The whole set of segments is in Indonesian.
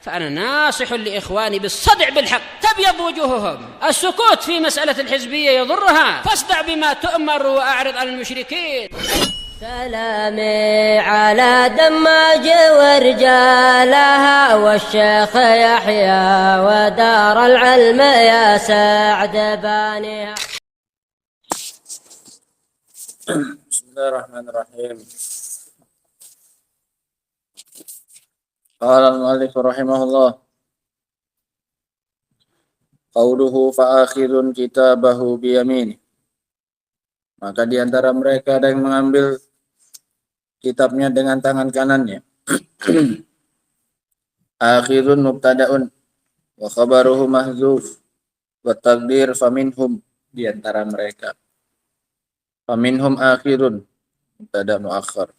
فأنا ناصح لإخواني بالصدع بالحق تبيض وجوههم. السكوت في مسألة الحزبية يضرها، فاصدع بما تؤمر وأعرض عن المشركين. سلامي على دماج ورجالها والشيخ يحيى ودار العلم يا سعد بانيها. بسم الله الرحمن الرحيم. قال المؤلف رحمه الله قوله فآخذ kitabahu biyamini, maka di antara mereka ada yang mengambil kitabnya dengan tangan kanannya. Akhirun mubtada'un wa khabaruhu mahzuf wa taqdir faminhum, di antara mereka. Faminhum akhirun mubtada' muakhar,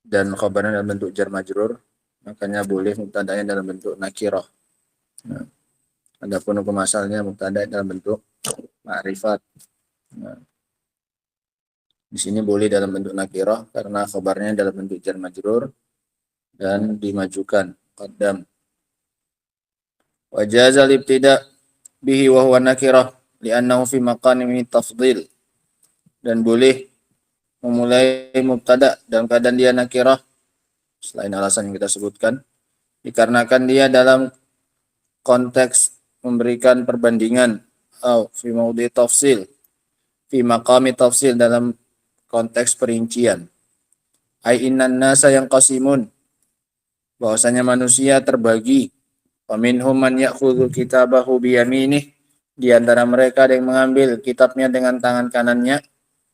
dan khabarnya dalam bentuk jar majrur, makanya boleh mubtada'nya dalam bentuk nakirah. Nah, adapun hukum asalnya mubtada' dalam bentuk ma'rifat. Nah, di sini boleh dalam bentuk nakirah karena khabarnya dalam bentuk jar majrur dan dimajukan qaddam. Wa jaza al-ibtida' bihi wa huwa nakirah li'annahu fi maqami tafdhil, dan boleh memulai mubtada dalam keadaan dia nakirah selain alasan yang kita sebutkan, dikarenakan dia dalam konteks memberikan perbandingan, atau fi maudhi tafsil, fi maqami tafsil, dalam konteks perincian. Ai innan nasa yang qasimun, bahwasanya manusia terbagi. Wa minhum man ya'khudhu kitabahu biyaminih, di antara mereka ada yang mengambil kitabnya dengan tangan kanannya.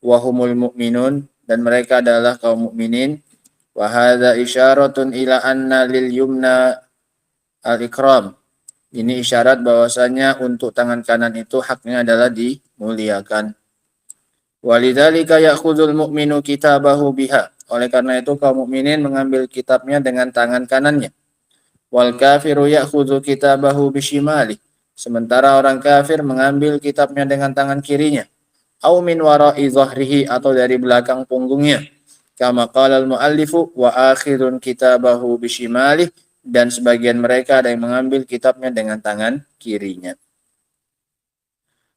Wa humul mu'minun, dan mereka adalah kaum mukminin. Wa hadza isyaratun ila anna lil yumna al-ikram, ini isyarat bahwasanya untuk tangan kanan itu haknya adalah dimuliakan. Walidzalika ya'khudhul mu'minu kitabahu biha, oleh karena itu kaum mukminin mengambil kitabnya dengan tangan kanannya. Wal kafiru ya'khudhu kitabahu bishimali, sementara orang kafir mengambil kitabnya dengan tangan kirinya. Au min wara'i dhahrihi, atau dari belakang punggungnya. Kama qala al-muallifu wa akhirun kitabahu bishimali, dan sebagian mereka ada yang mengambil kitabnya dengan tangan kirinya.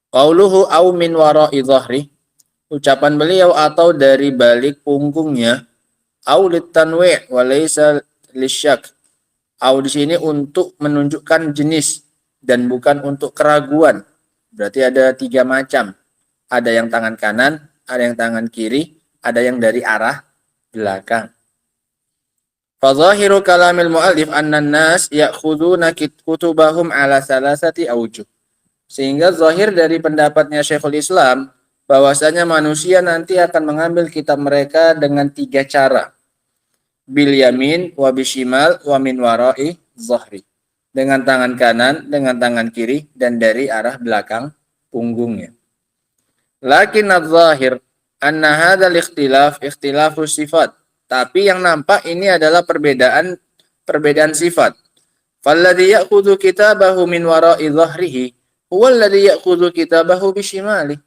Qauluhu au min wara'i dhahri, ucapan beliau atau dari balik punggungnya, au litanwi' wa laysa lisyak. Au di sini untuk menunjukkan jenis dan bukan untuk keraguan. Berarti ada 3 macam. Ada yang tangan kanan, ada yang tangan kiri, ada yang dari arah belakang. Fadhahiru kalamil mu'allif anna an-nas ya'khuduna kutubahum ala salasati awjuh. Sehingga zahir dari pendapatnya Syekhul Islam bahwasanya manusia nanti akan mengambil kitab mereka dengan 3 cara. Bil yamin wa bishimal wa min wara'i zahri. Dengan tangan kanan, dengan tangan kiri, dan dari arah belakang punggungnya. Lakin adz-zahir anna hadzal ikhtilafu sifat. Tapi yang nampak ini adalah perbedaan sifat. Falladhi ya'khudhu kitabahu min wara'i dhahrihi huwa alladhi ya'khudhu kitabahu bishimali.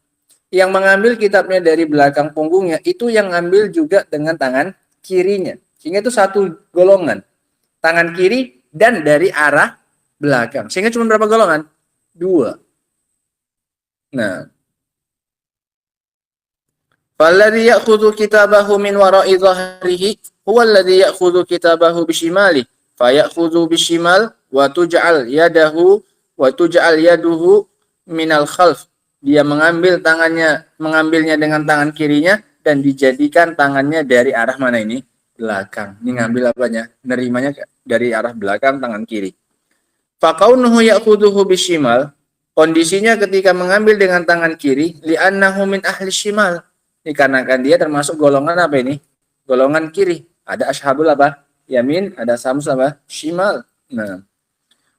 Yang mengambil kitabnya dari belakang punggungnya itu yang ngambil juga dengan tangan kirinya. Sehingga itu satu golongan. Tangan kiri dan dari arah belakang. Sehingga cuma berapa golongan? 2. Nah, falladhi ya'khudhu kitabahu min wara'i dhahrihi huwa alladhi ya'khudhu kitabahu bishimali fa ya'khudhu bishimal wa tuj'al yaduhu minal khalf. Dia mengambilnya dengan tangan kirinya dan dijadikan tangannya dari arah mana ini? Belakang. Ini ngambil apanya? Nerimanya dari arah belakang, tangan kiri. Fa kaunuhu ya'khudhuhu bishimal, kondisinya ketika mengambil dengan tangan kiri, li'annahu min ahli shimal, dikarenakan dia termasuk golongan apa ini? Golongan kiri. Ada ashabul apa? Yamin, ada samus apa? Shimal. Nah.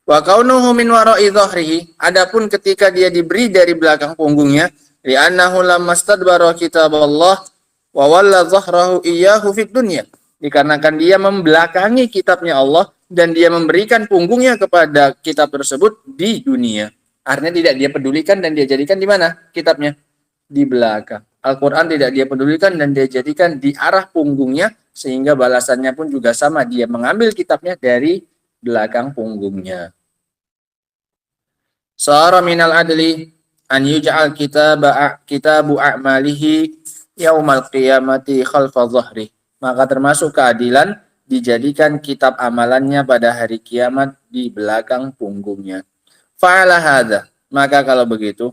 Wa kaunuhu min wara'i dhahrihi, adapun ketika dia diberi dari belakang punggungnya, li'annahu lamastadbara kitaballah wa walla dhahrahu iyyahu fid dunya, dikarenakan dia membelakangi kitabnya Allah dan dia memberikan punggungnya kepada kitab tersebut di dunia. Artinya tidak dia pedulikan dan dia jadikan di mana kitabnya? di belakang. Al-Quran tidak dia pedulikan dan dia jadikan di arah punggungnya, sehingga balasannya pun juga sama. Dia mengambil kitabnya dari belakang punggungnya. Sara minal adli an yuj'al kitabu a'malihi yaumal qiyamati khalfa dhahri. Maka termasuk keadilan dijadikan kitab amalannya pada hari kiamat di belakang punggungnya. Fa'ala hadza. Maka kalau begitu,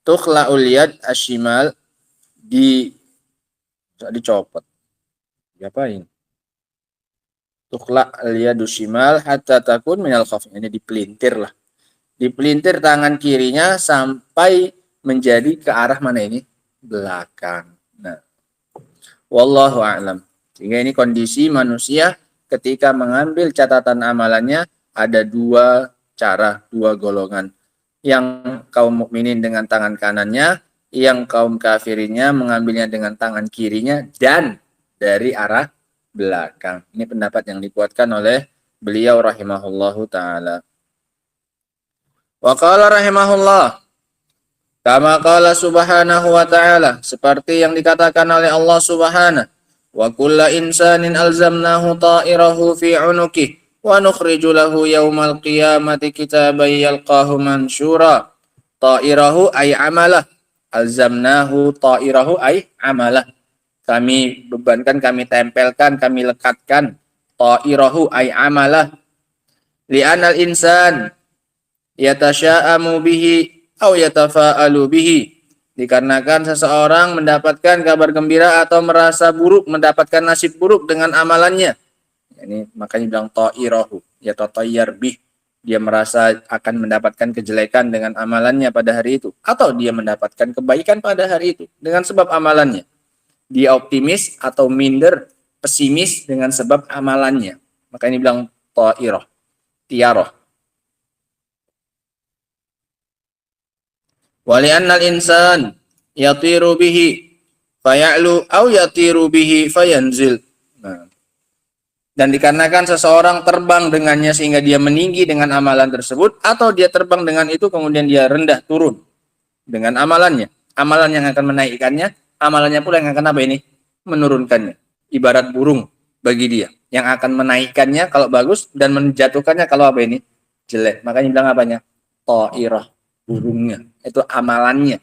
tukhla'ul yad ashimal dicopot. Diapain? Tukhla al-yadu shimal hatta takun minal khaf. Ini dipelintir lah. Dipelintir tangan kirinya sampai menjadi ke arah mana ini? Belakang. Nah, wallahu a'lam. Sehingga ini kondisi manusia ketika mengambil catatan amalannya ada dua cara, dua golongan. Yang kaum mukminin dengan tangan kanannya, yang kaum kafirinnya mengambilnya dengan tangan kirinya dan dari arah belakang. Ini pendapat yang dikuatkan oleh beliau rahimahullahu ta'ala. Wa qala rahimahullah, kama qala subhanahu wa ta'ala, seperti yang dikatakan oleh Allah subhanahu, wa kulla insanin alzamnahu ta'irahu fi unuki wa nukhriju lahu yawmal qiyamati kitaban yalqahu mansyura. Ta'irahu ay amalah, alzamnahu ta'irahu ay amalah. Kami bebankan, kami tempelkan, kami lekatkan. Ta'irahu ay amalah. Li'anal insan yatasya'amu bihi aw yatafa'alu bihi. Dikarenakan seseorang mendapatkan kabar gembira atau merasa buruk, mendapatkan nasib buruk dengan amalannya. Ini makanya bilang ta'irahu, yatatayyar bih. Dia merasa akan mendapatkan kejelekan dengan amalannya pada hari itu, atau dia mendapatkan kebaikan pada hari itu dengan sebab amalannya. Dia optimis atau minder, pesimis dengan sebab amalannya. Maka ini bilang ta'irah, tiarah. Wali'annal insan yatiru bihi faya'lu aw yatiru bihi fayanzil. Nah. Dan dikarenakan seseorang terbang dengannya sehingga dia meninggi dengan amalan tersebut, atau dia terbang dengan itu kemudian dia rendah turun dengan amalannya. Amalan yang akan menaikkannya, amalannya pula yang akan apa ini? Menurunkannya. Ibarat burung bagi dia. Yang akan menaikkannya kalau bagus dan menjatuhkannya kalau apa ini? Jelek. Makanya bilang apanya? Ta'irah, burungnya. Itu amalannya.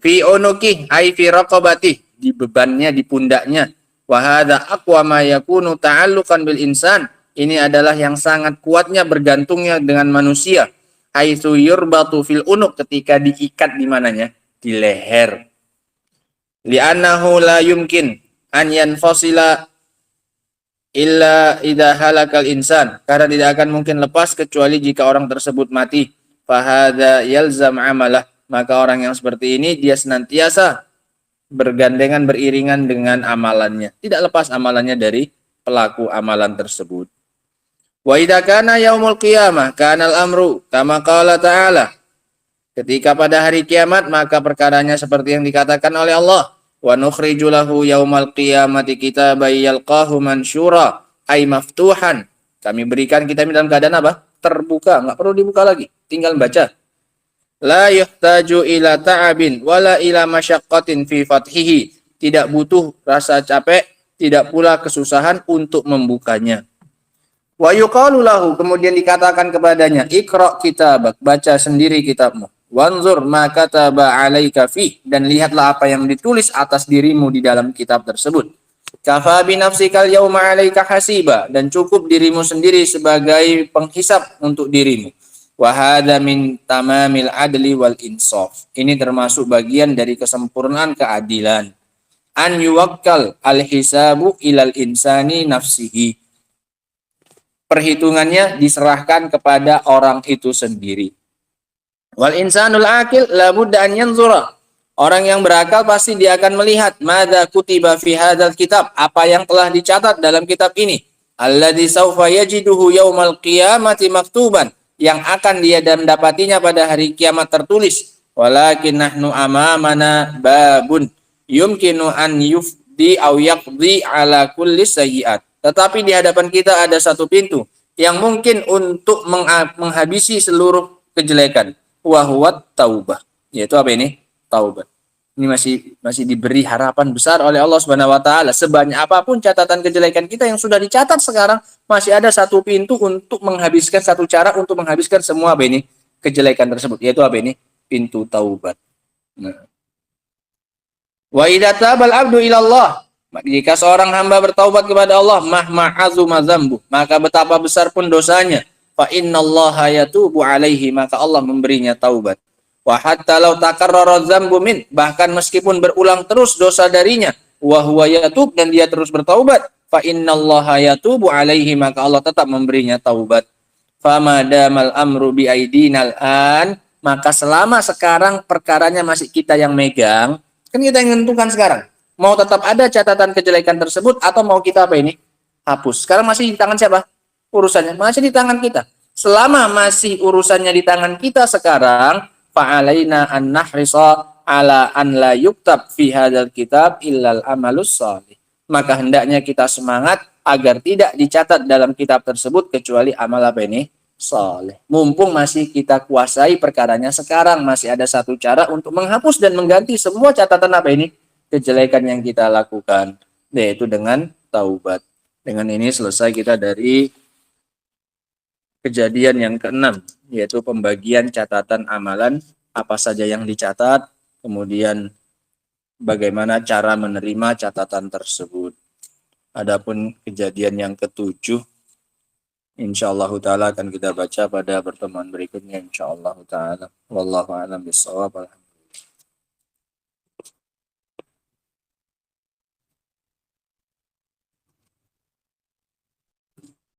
Fi unuki ay fi raqabati, di bebannya, di pundaknya. Wa hadza aqwa ma yakunu ta'alluqan bil insan. Ini adalah yang sangat kuatnya bergantungnya dengan manusia. Haitsu yurbatu fil unuk, ketika diikat di mananya? Di leher. Li'annahu la yumkin an yanfasila illa idza halakal insan. Karena tidak akan mungkin lepas kecuali jika orang tersebut mati. Fa hadza yalzam amalah. Maka orang yang seperti ini dia senantiasa bergandengan, beriringan dengan amalannya. Tidak lepas amalannya dari pelaku amalan tersebut. Wa idza kana yaumul qiyamah kana al-amru kama qala ta'ala. Ketika pada hari kiamat maka perkaranya seperti yang dikatakan oleh Allah. Wa nukhriju lahu yaumal qiyamati kitaban yalqahu mansyura ay maftuhan. Kami berikan kitab dalam keadaan apa? Terbuka, enggak perlu dibuka lagi, tinggal baca. La yuhtaju ila ta'abin wala ila masyaqqatin fi fathihi. Tidak butuh rasa capek, tidak pula kesusahan untuk membukanya. Wa yuqalu lahu, kemudian dikatakan kepadanya, Iqra kitabak, baca sendiri kitabmu. Wanzur ma kataba 'alaika fi, dan lihatlah apa yang ditulis atas dirimu di dalam kitab tersebut. Kafa bi nafsikal yauma 'alaika hasiba, dan cukup dirimu sendiri sebagai penghisap untuk dirimu. Wa hadza min tamamil adli wal insaf. Ini termasuk bagian dari kesempurnaan keadilan. An yuwakkal al-hisabu ilal insani nafsihi. Perhitungannya diserahkan kepada orang itu sendiri. Wal insanul aqil la budda an yanzura. Orang yang berakal pasti dia akan melihat madza kutiba fi hadzal kitab, apa yang telah dicatat dalam kitab ini. Alladzi saufa yajiduhu yaumal qiyamati maktuban, yang akan dia mendapatinya pada hari kiamat tertulis. Walakin nahnu amamana babun yumkinu an yufdi aw yaqdi ala kulli sayyi'at. Tetapi di hadapan kita ada satu pintu yang mungkin untuk menghabisi seluruh kejelekan. Wa huwa taubah, Yaitu apa ini? Taubat. Ini masih diberi harapan besar oleh Allah Subhanahu wa taala. Sebanyak apapun catatan kejelekan kita yang sudah dicatat sekarang, masih ada satu pintu untuk menghabiskan, satu cara untuk menghabiskan semua apa ini? Kejelekan tersebut, yaitu apa ini? Pintu taubat. Nah. Wa idza tabal abdu ilallah, jika seorang hamba bertaubat kepada Allah, mahma azuma dzambu, maka betapa besar pun dosanya, fa innallaha yatubu alaihi, maka Allah memberinya taubat. Wa hatta law takarrara dzambu min, bahkan meskipun berulang terus dosa darinya, wa huwa yatub, dan dia terus bertaubat, fa innallaha yatubu alaihi, maka Allah tetap memberinya taubat. Fama damal amru bi aidinal an, maka selama sekarang perkaranya masih kita yang megang, kan kita yang menentukan sekarang. Mau tetap ada catatan kejelekan tersebut atau mau kita apa ini? Hapus. Sekarang masih di tangan siapa? Urusannya masih di tangan kita. Selama masih urusannya di tangan kita sekarang, fa'alaina an nahrisa ala an la yuktab fi hadzal kitab illal amalus shalih. Maka hendaknya kita semangat agar tidak dicatat dalam kitab tersebut kecuali amal apa ini? Saleh. Mumpung masih kita kuasai perkaranya sekarang, masih ada satu cara untuk menghapus dan mengganti semua catatan apa ini? Kejelekan yang kita lakukan, yaitu dengan taubat. Dengan ini selesai kita dari kejadian yang keenam, yaitu pembagian catatan amalan, apa saja yang dicatat, kemudian bagaimana cara menerima catatan tersebut. Adapun kejadian yang ketujuh, insyaallah ta'ala akan kita baca pada pertemuan berikutnya, insyaallah ta'ala. Wallahu a'lam bishawab.